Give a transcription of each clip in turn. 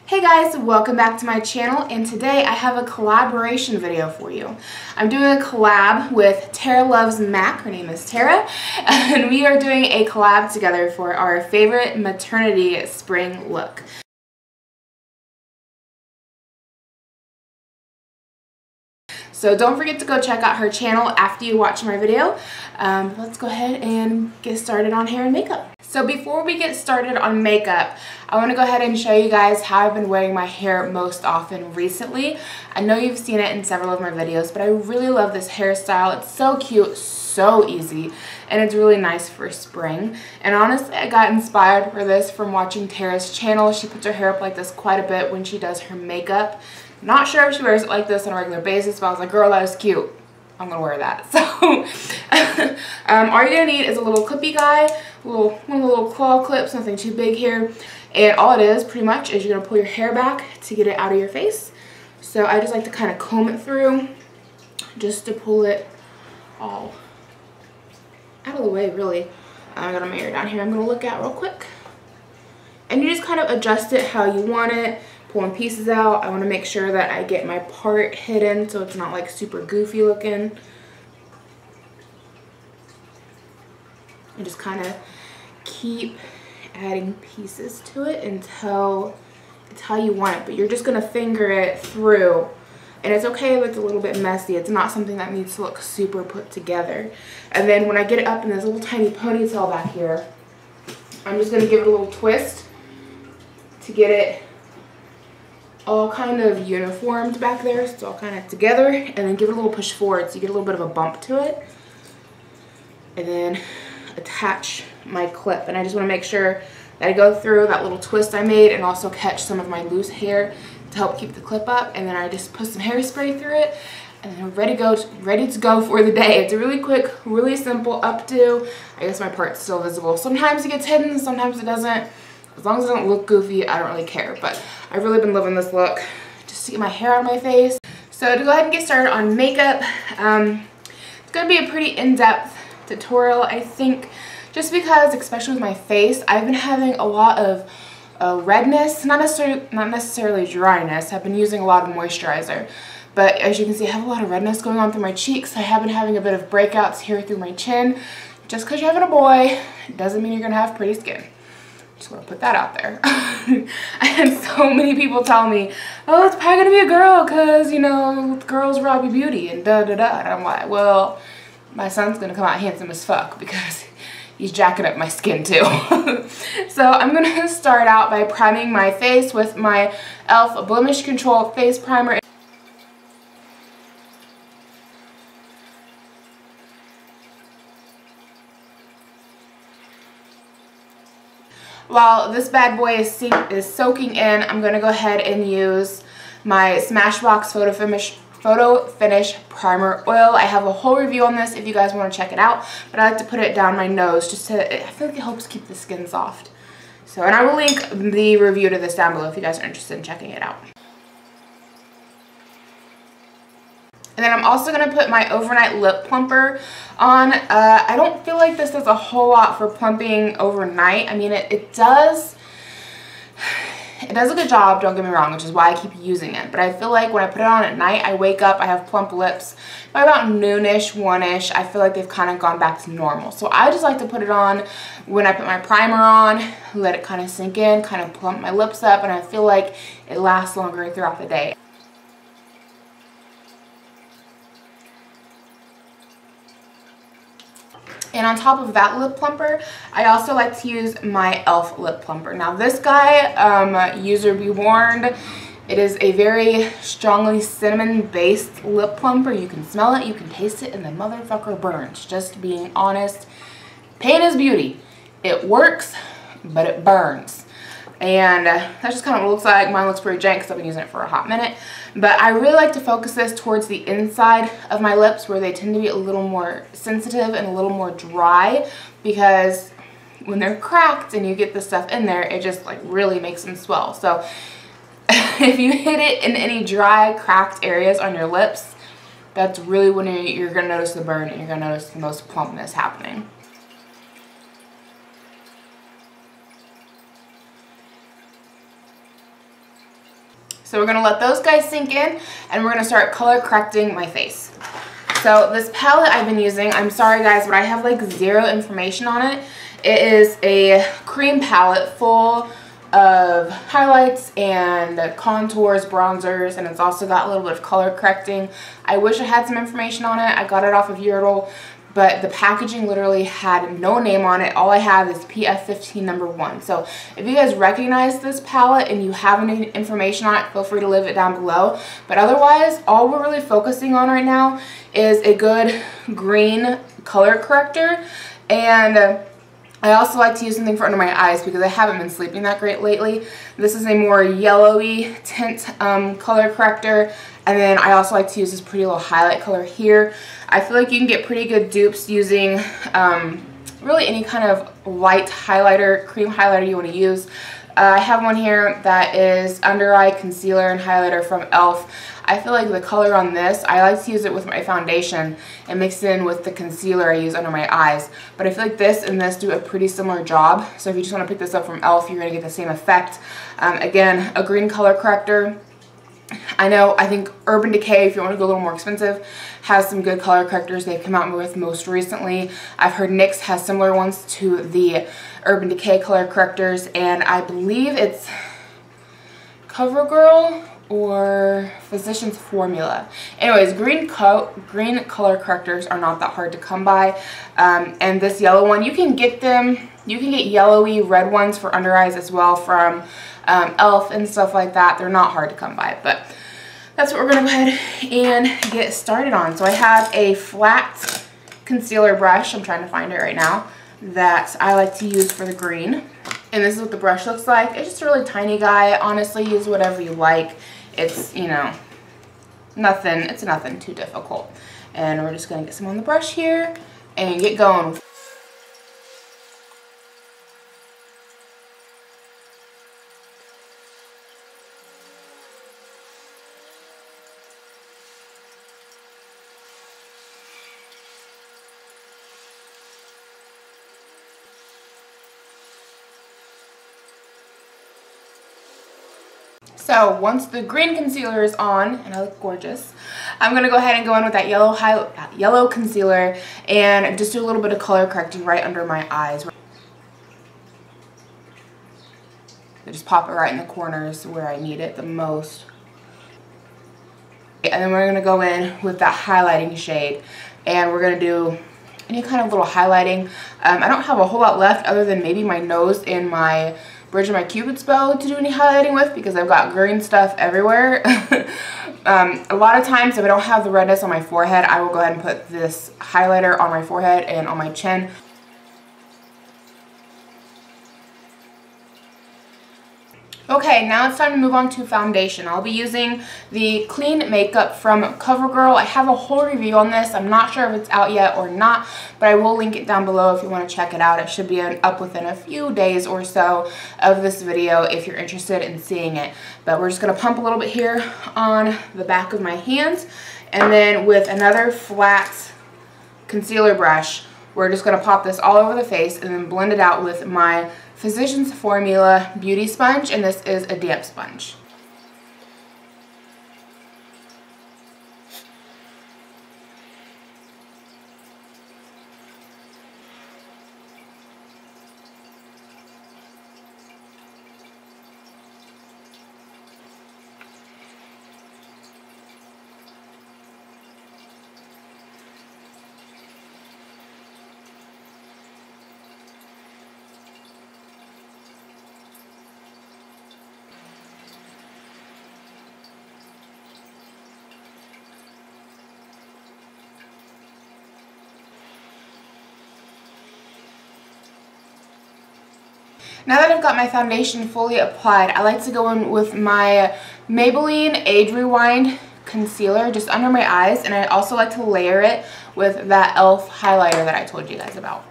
Hey guys, welcome back to my channel, and today I have a collaboration video for you. I'm doing a collab with terralovesmac, her name is Tara, and we are doing a collab together for our favorite maternity spring look. So don't forget to go check out her channel after you watch my video. Let's go ahead and get started on hair and makeup. So before we get started on makeup, I want to go ahead and show you guys how I've been wearing my hair most often recently. I know you've seen it in several of my videos, but I really love this hairstyle. It's so cute, so easy, and it's really nice for spring. And honestly, I got inspired for this from watching Tara's channel. She puts her hair up like this quite a bit when she does her makeup. Not sure if she wears it like this on a regular basis, but I was like, girl, that is cute. I'm gonna wear that. So all you're gonna need is a little clippy guy, one of the little claw clips, nothing too big here. And all it is pretty much is you're gonna pull your hair back to get it out of your face. So I just like to kind of comb it through just to pull it all out of the way, really. I got a mirror down here I'm gonna look at real quick. And you just kind of adjust it how you want it. Pulling pieces out. I want to make sure that I get my part hidden so it's not like super goofy looking. And just kind of keep adding pieces to it until it's how you want it. But you're just going to finger it through. And it's okay if it's a little bit messy. It's not something that needs to look super put together. And then when I get it up in this little tiny ponytail back here, I'm just going to give it a little twist to get it all kind of uniformed back there, so it's all kind of together, and then give it a little push forward so you get a little bit of a bump to it, and then attach my clip. And I just want to make sure that I go through that little twist I made and also catch some of my loose hair to help keep the clip up, and then I just put some hairspray through it, and then I'm ready to go for the day. It's a really quick, really simple updo. I guess my part's still visible. Sometimes it gets hidden, sometimes it doesn't. As long as it doesn't look goofy, I don't really care. But I've really been loving this look just to get my hair out of my face. So to go ahead and get started on makeup, it's going to be a pretty in-depth tutorial, I think, just because, especially with my face, I've been having a lot of redness, not necessarily dryness. I've been using a lot of moisturizer. But as you can see, I have a lot of redness going on through my cheeks. I have been having a bit of breakouts here through my chin. Just because you're having a boy doesn't mean you're going to have pretty skin. Just want to put that out there. I had so many people tell me, oh, it's probably going to be a girl because, you know, girls rob your beauty and da-da-da. And I'm like, well, my son's going to come out handsome as fuck because he's jacking up my skin too. So I'm going to start out by priming my face with my e.l.f. Blemish Control Face Primer. While this bad boy is soaking in, I'm going to go ahead and use my Smashbox Photo Finish Primer Oil. I have a whole review on this if you guys want to check it out, but I like to put it down my nose just to, I feel like it helps keep the skin soft. So, and I will link the review to this down below if you guys are interested in checking it out. And then I'm also going to put my overnight lip plumper on. I don't feel like this does a whole lot for plumping overnight. I mean, it does a good job, don't get me wrong, which is why I keep using it. But I feel like when I put it on at night, I wake up, I have plump lips. By about noonish, 1ish, I feel like they've kind of gone back to normal. So I just like to put it on when I put my primer on, let it kind of sink in, kind of plump my lips up, and I feel like it lasts longer throughout the day. And on top of that lip plumper, I also like to use my e.l.f. lip plumper. Now this guy, user be warned, it is a very strongly cinnamon-based lip plumper. You can smell it, you can taste it, and the motherfucker burns. Just being honest, pain is beauty. It works, but it burns. And that's just kind of what it looks like. Mine looks pretty jank because I've been using it for a hot minute. But I really like to focus this towards the inside of my lips where they tend to be a little more sensitive and a little more dry, because when they're cracked and you get this stuff in there, it just like really makes them swell. So if you hit it in any dry, cracked areas on your lips, that's really when you're going to notice the burn and you're going to notice the most plumpness happening. So we're going to let those guys sink in, and we're going to start color correcting my face. So this palette I've been using, I'm sorry guys, but I have like zero information on it. It is a cream palette full of highlights and contours, bronzers, and it's also got a little bit of color correcting. I wish I had some information on it. I got it off of Uredal, but the packaging literally had no name on it. All I have is PF15 number 1. So if you guys recognize this palette and you have any information on it, feel free to leave it down below. But otherwise, all we're really focusing on right now is a good green color corrector. And I also like to use something for under my eyes because I haven't been sleeping that great lately. This is a more yellowy tint color corrector. And then I also like to use this pretty little highlight color here. I feel like you can get pretty good dupes using really any kind of light highlighter, cream highlighter you want to use. I have one here that is under eye concealer and highlighter from e.l.f. I feel like the color on this, I like to use it with my foundation and mix it in with the concealer I use under my eyes. But I feel like this and this do a pretty similar job. So if you just want to pick this up from e.l.f., you're going to get the same effect. Again, a green color corrector. I think Urban Decay, if you want to go a little more expensive, has some good color correctors they've come out with most recently. I've heard NYX has similar ones to the Urban Decay color correctors, and I believe it's CoverGirl or Physicians Formula. Anyways, green color correctors are not that hard to come by. And this yellow one, you can get yellowy red ones for under eyes as well from e.l.f. and stuff like that. They're not hard to come by, but that's what we're going to go ahead and get started on. So I have a flat concealer brush, I'm trying to find it right now, that I like to use for the green. And this is what the brush looks like. It's just a really tiny guy. Honestly, use whatever you like. It's, you know, it's nothing too difficult. And we're just going to get some on the brush here and get going. So once the green concealer is on, and I look gorgeous, I'm going to go ahead and go in with that yellow concealer and just do a little bit of color correcting right under my eyes. I just pop it right in the corners where I need it the most. And then we're going to go in with that highlighting shade, and we're going to do any kind of little highlighting. I don't have a whole lot left other than maybe my nose and my bridge of my Cupid's bow to do any highlighting with because I've got green stuff everywhere. A lot of times if I don't have the redness on my forehead, I will go ahead and put this highlighter on my forehead and on my chin. Okay, now it's time to move on to foundation. I'll be using the Clean Makeup from CoverGirl. I have a whole review on this. I'm not sure if it's out yet or not, but I will link it down below if you want to check it out. It should be up within a few days or so of this video if you're interested in seeing it. But we're just going to pump a little bit here on the back of my hands, and then with another flat concealer brush, we're just going to pop this all over the face and then blend it out with my Physicians Formula Beauty Sponge, and this is a damp sponge. Now that I've got my foundation fully applied, I like to go in with my Maybelline Age Rewind concealer just under my eyes, and I also like to layer it with that e.l.f. highlighter that I told you guys about.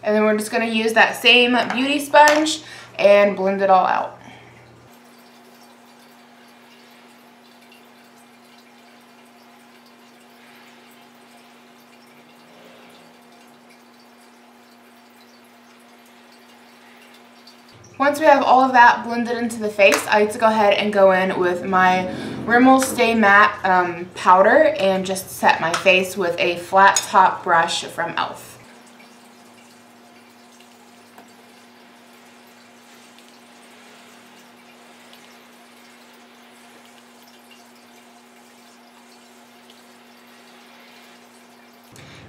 And then we're just going to use that same beauty sponge and blend it all out. Once we have all of that blended into the face, I like to go ahead and go in with my Rimmel Stay Matte powder and just set my face with a flat top brush from e.l.f.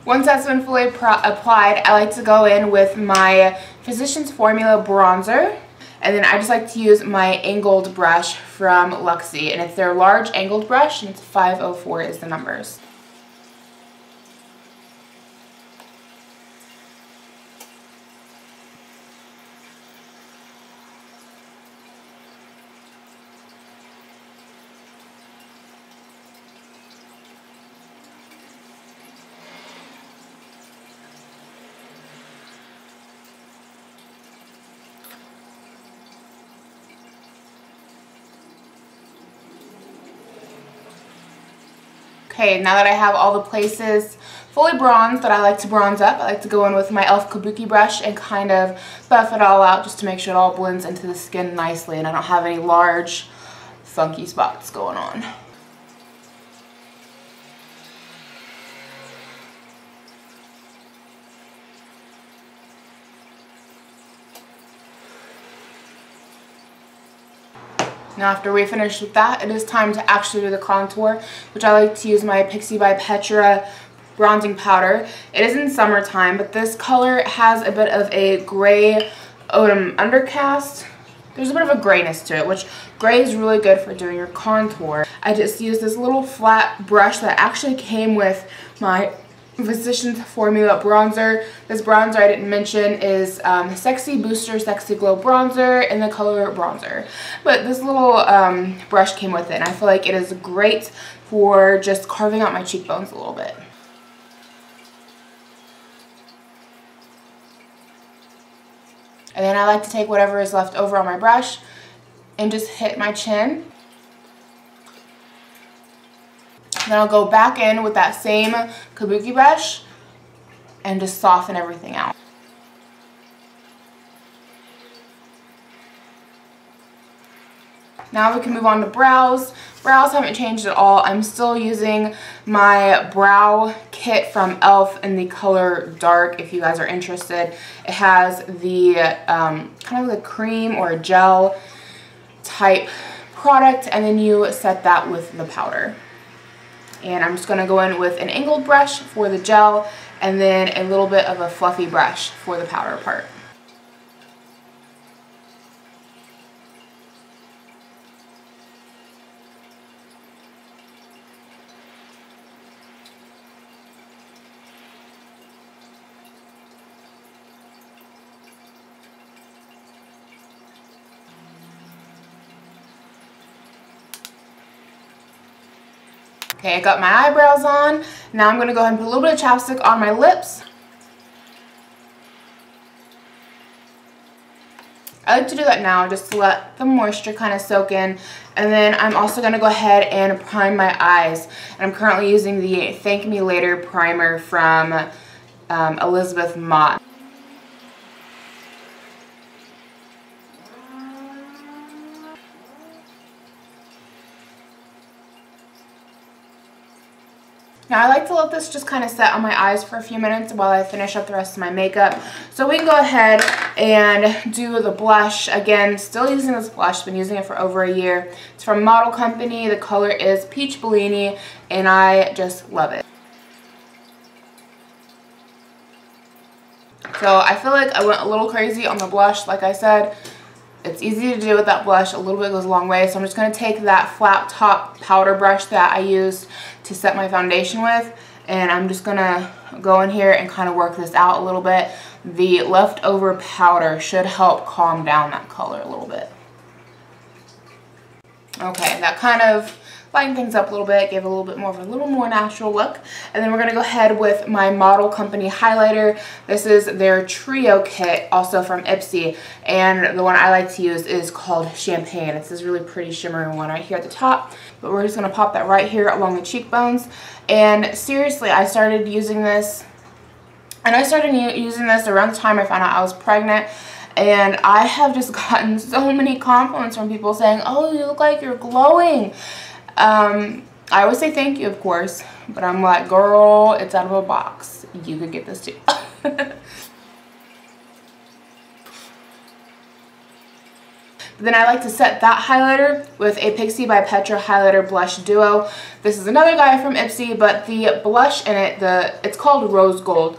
Once that's been fully applied, I like to go in with my Physicians Formula bronzer, and then I just like to use my angled brush from Luxie, and it's their large angled brush, and it's 504 is the numbers. Okay, now that I have all the places fully bronzed that I like to bronze up, I like to go in with my e.l.f. Kabuki brush and kind of buff it all out just to make sure it all blends into the skin nicely and I don't have any large funky spots going on. Now after we finish with that, it is time to actually do the contour, which I like to use my Pixie by Petra bronzing powder. It is in summertime, but this color has a bit of a gray undercast. There's a bit of a grayness to it, which gray is really good for doing your contour. I just used this little flat brush that actually came with my Physicians Formula bronzer. This bronzer I didn't mention is Sexy Booster Sexy Glow bronzer in the color bronzer, but this little brush came with it, and I feel like it is great for just carving out my cheekbones a little bit. And then I like to take whatever is left over on my brush and just hit my chin. Then I'll go back in with that same Kabuki brush and just soften everything out. Now we can move on to brows. Brows haven't changed at all. I'm still using my brow kit from e.l.f. in the color dark if you guys are interested. It has the kind of like a cream or a gel type product, and then you set that with the powder. And I'm just going to go in with an angled brush for the gel and then a little bit of a fluffy brush for the powder part. Okay, I got my eyebrows on. Now I'm going to go ahead and put a little bit of chapstick on my lips. I like to do that now just to let the moisture kind of soak in. And then I'm also going to go ahead and prime my eyes. And I'm currently using the Thank Me Later primer from Elizabeth Mott. Now I like to let this just kind of set on my eyes for a few minutes while I finish up the rest of my makeup. So we can go ahead and do the blush. Again, still using this blush, been using it for over a year. It's from Model Company. The color is Peach Bellini, and I just love it. So I feel like I went a little crazy on the blush. Like I said, it's easy to do with that blush. A little bit goes a long way. So I'm just going to take that flat top powder brush that I used to set my foundation with, and I'm just going to go in here and kind of work this out a little bit. The leftover powder should help calm down that color a little bit. Okay, that kind of lightened things up a little bit, gave a little bit more of a little more natural look. And then we're going to go ahead with my Model Company highlighter. This is their Trio kit, also from Ipsy, and the one I like to use is called Champagne. It's this really pretty shimmering one right here at the top, but we're just going to pop that right here along the cheekbones. And seriously, I started using this, and I started using this around the time I found out I was pregnant. And I have just gotten so many compliments from people saying, oh, you look like you're glowing. I always say thank you, of course, but I'm like, girl, it's out of a box. You could get this too. Then I like to set that highlighter with a Pixi by Petra highlighter blush duo. This is another guy from Ipsy, but the blush in it, it's called Rose Gold,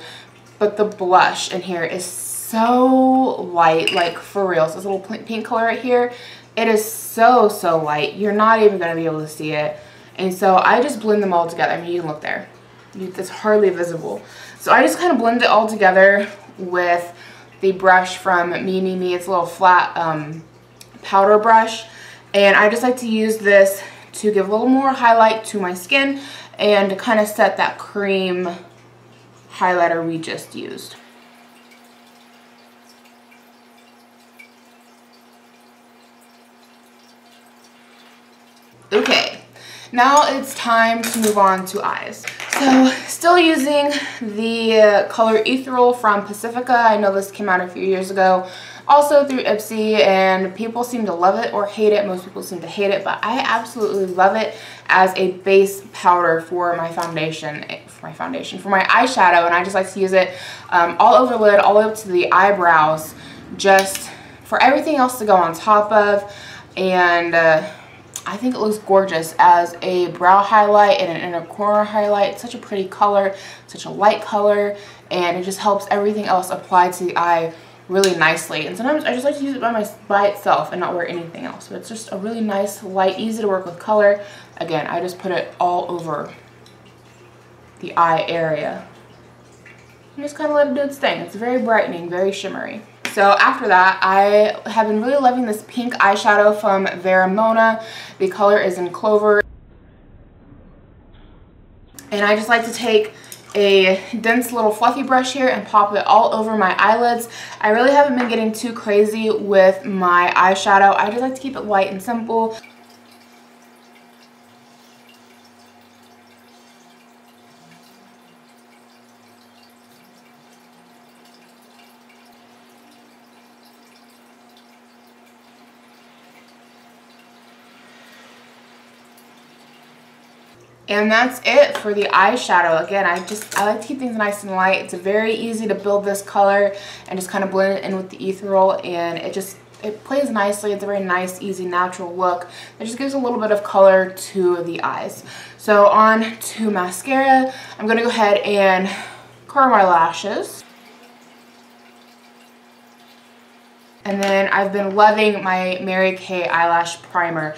but the blush in here is so light, like for real. So this little pink color right here, it is so light. You're not even going to be able to see it. And so I just blend them all together. I mean, you can look there. It's hardly visible. So I just kind of blend it all together with the brush from Me. It's a little flat powder brush. And I just like to use this to give a little more highlight to my skin and to kind of set that cream highlighter we just used. Okay, now it's time to move on to eyes. So still using the color Ethereal from Pacifica. I know this came out a few years ago, also through Ipsy, and people seem to love it or hate it. Most people seem to hate it, but I absolutely love it as a base powder for my foundation, for my eyeshadow. And I just like to use it all over the lid, all the way up to the eyebrows, just for everything else to go on top of. And I think it looks gorgeous as a brow highlight and an inner corner highlight. It's such a pretty color, such a light color, and it just helps everything else apply to the eye really nicely. And sometimes I just like to use it by itself and not wear anything else. But it's just a really nice, light, easy to work with color. Again, I just put it all over the eye area and just kind of let it do its thing. It's very brightening, very shimmery. So after that, I have been really loving this pink eyeshadow from Vera Mona. The color is in Clover. And I just like to take a dense little fluffy brush here and pop it all over my eyelids. I really haven't been getting too crazy with my eyeshadow. I just like to keep it light and simple. And that's it for the eyeshadow. Again, I like to keep things nice and light. It's very easy to build this color and just kind of blend it in with the ethereal, and it plays nicely. It's a very nice, easy, natural look. It just gives a little bit of color to the eyes. So on to mascara. I'm going to go ahead and curl my lashes. And then I've been loving my Mary Kay eyelash primer.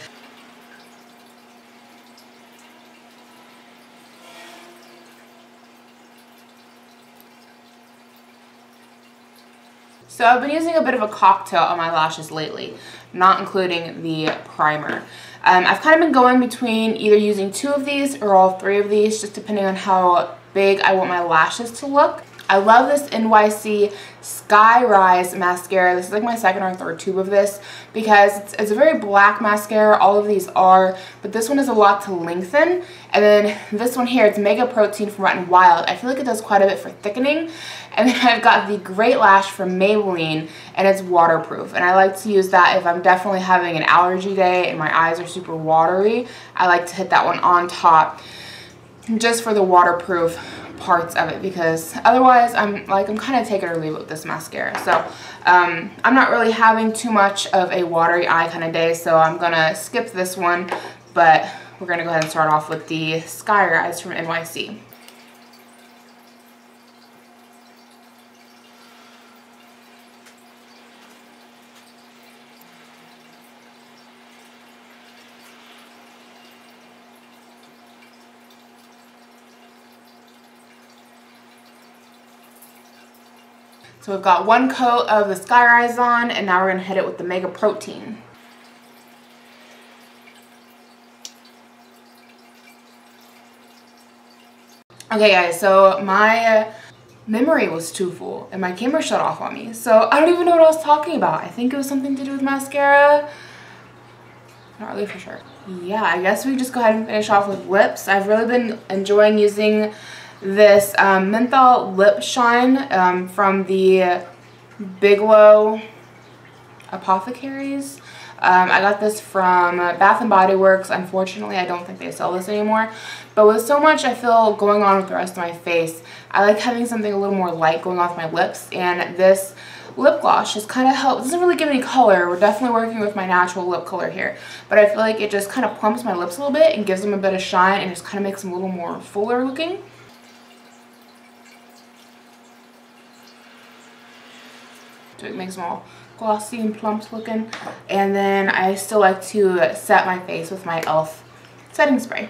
So I've been using a bit of a cocktail on my lashes lately, not including the primer. I've kind of been going between either using 2 of these or all 3 of these, just depending on how big I want my lashes to look. I love this NYC Sky Rise mascara. This is like my second or third tube of this because it's a very black mascara. All of these are, but this one is a lot to lengthen. And then this one here, it's Mega Protein from Wet n Wild. I feel like it does quite a bit for thickening. And then I've got the Great Lash from Maybelline, and it's waterproof. And I like to use that if I'm definitely having an allergy day and my eyes are super watery. I like to hit that one on top just for the waterproof parts of it, because otherwise I'm kind of take it or leave it with this mascara. So I'm not really having too much of a watery eye kind of day, so I'm gonna skip this one, but we're gonna go ahead and start off with the Sky Rise from NYC. So we've got one coat of the Sky Rise on, and now we're going to hit it with the Mega Protein. Okay guys, so my memory was too full and my camera shut off on me. So I don't even know what I was talking about. I think it was something to do with mascara. Not really for sure. Yeah, I guess we just go ahead and finish off with lips. I've really been enjoying using this menthol lip shine from the Bigelow Apothecaries. I got this from Bath and Body Works. Unfortunately, I don't think they sell this anymore. But with so much I feel going on with the rest of my face, I like having something a little more light going on with my lips. And this lip gloss just kind of helps. It doesn't really give any color. We're definitely working with my natural lip color here. But I feel like it just kind of plumps my lips a little bit and gives them a bit of shine and just kind of makes them a little more fuller looking. So it makes them all glossy and plump looking. And then I still like to set my face with my e.l.f. setting spray.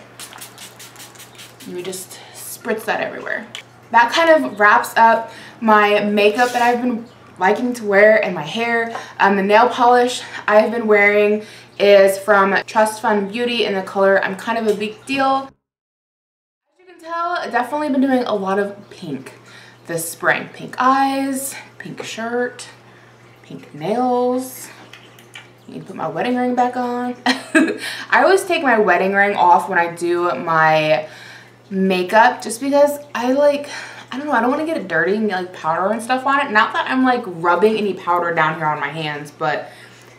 And we just spritz that everywhere. That kind of wraps up my makeup that I've been liking to wear and my hair. The nail polish I've been wearing is from Trust Fund Beauty in the color I'm Kind of a Big Deal. As you can tell, I've definitely been doing a lot of pink this spring. Pink eyes, pink shirt, pink nails. I need to put my wedding ring back on. I always take my wedding ring off when I do my makeup just because I don't know, I don't want to get it dirty and get like powder and stuff on it. Not that I'm like rubbing any powder down here on my hands, but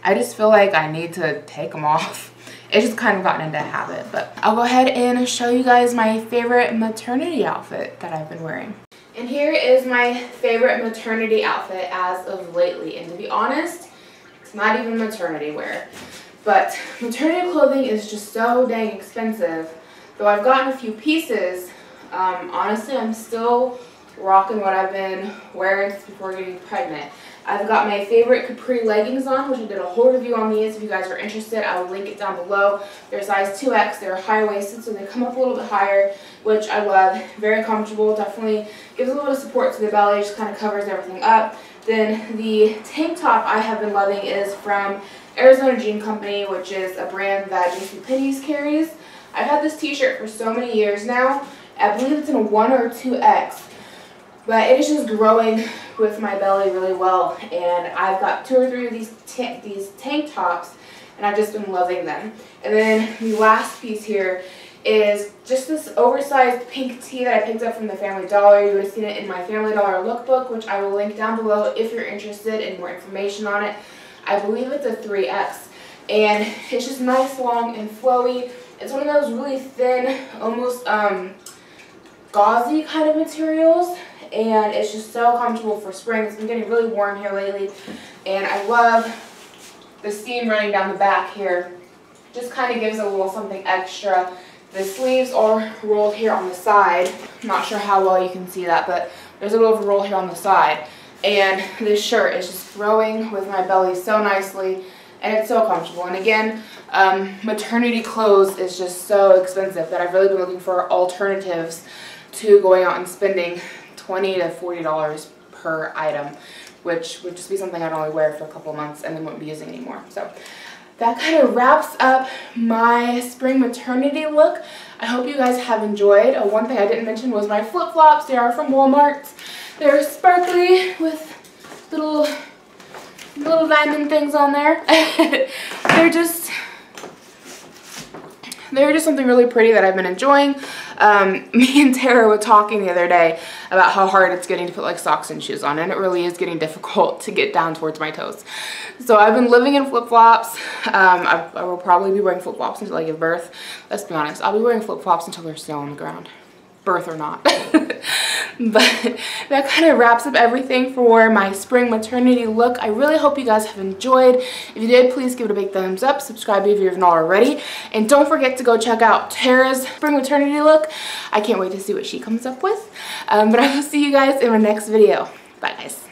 I just feel like I need to take them off. It's just kind of gotten into a habit. But I'll go ahead and show you guys my favorite maternity outfit that I've been wearing. And here is my favorite maternity outfit as of lately. And to be honest, it's not even maternity wear. But maternity clothing is just so dang expensive. Though I've gotten a few pieces, honestly, I'm still rocking what I've been wearing since before getting pregnant. I've got my favorite capri leggings on, which I did a whole review on these. If you guys are interested, I will link it down below. They're size 2X. They're high-waisted, so they come up a little bit higher, which I love. Very comfortable. Definitely gives a little bit of support to the belly. Just kind of covers everything up. Then the tank top I have been loving is from Arizona Jean Company, which is a brand that JCPenney's carries. I've had this t-shirt for so many years now. I believe it's in a 1 or 2X. But it is just growing with my belly really well. And I've got 2 or 3 of these tank tops, and I've just been loving them. And then the last piece here is just this oversized pink tee that I picked up from the Family Dollar. You would have seen it in my Family Dollar lookbook, which I will link down below if you're interested in more information on it. I believe it's a 3X. And it's just nice, long, and flowy. It's one of those really thin, almost gauzy kind of materials, and it's just so comfortable for spring. It's been getting really warm here lately, and I love the seam running down the back here. Just kind of gives a little something extra. The sleeves are rolled here on the side. I'm not sure how well you can see that, but there's a little of a roll here on the side. And this shirt is just growing with my belly so nicely, and it's so comfortable. And again, maternity clothes is just so expensive that I've really been looking for alternatives to going out and spending $20 to $40 per item, which would just be something I'd only wear for a couple months and then wouldn't be using anymore. So that kind of wraps up my spring maternity look. I hope you guys have enjoyed. One thing I didn't mention was my flip-flops. They are from Walmart. They're sparkly with little diamond things on there. They're just something really pretty that I've been enjoying. Me and Tara were talking the other day about how hard it's getting to put like socks and shoes on, and it really is getting difficult to get down towards my toes. So I've been living in flip-flops. I will probably be wearing flip-flops until I give birth. Let's be honest, I'll be wearing flip-flops until there's snow on the ground. Birth or not. But that kind of wraps up everything for my spring maternity look. I really hope you guys have enjoyed. If you did, please give it a big thumbs up. Subscribe if you haven't already. And don't forget to go check out Tara's spring maternity look. I can't wait to see what she comes up with. But I will see you guys in my next video. Bye, guys.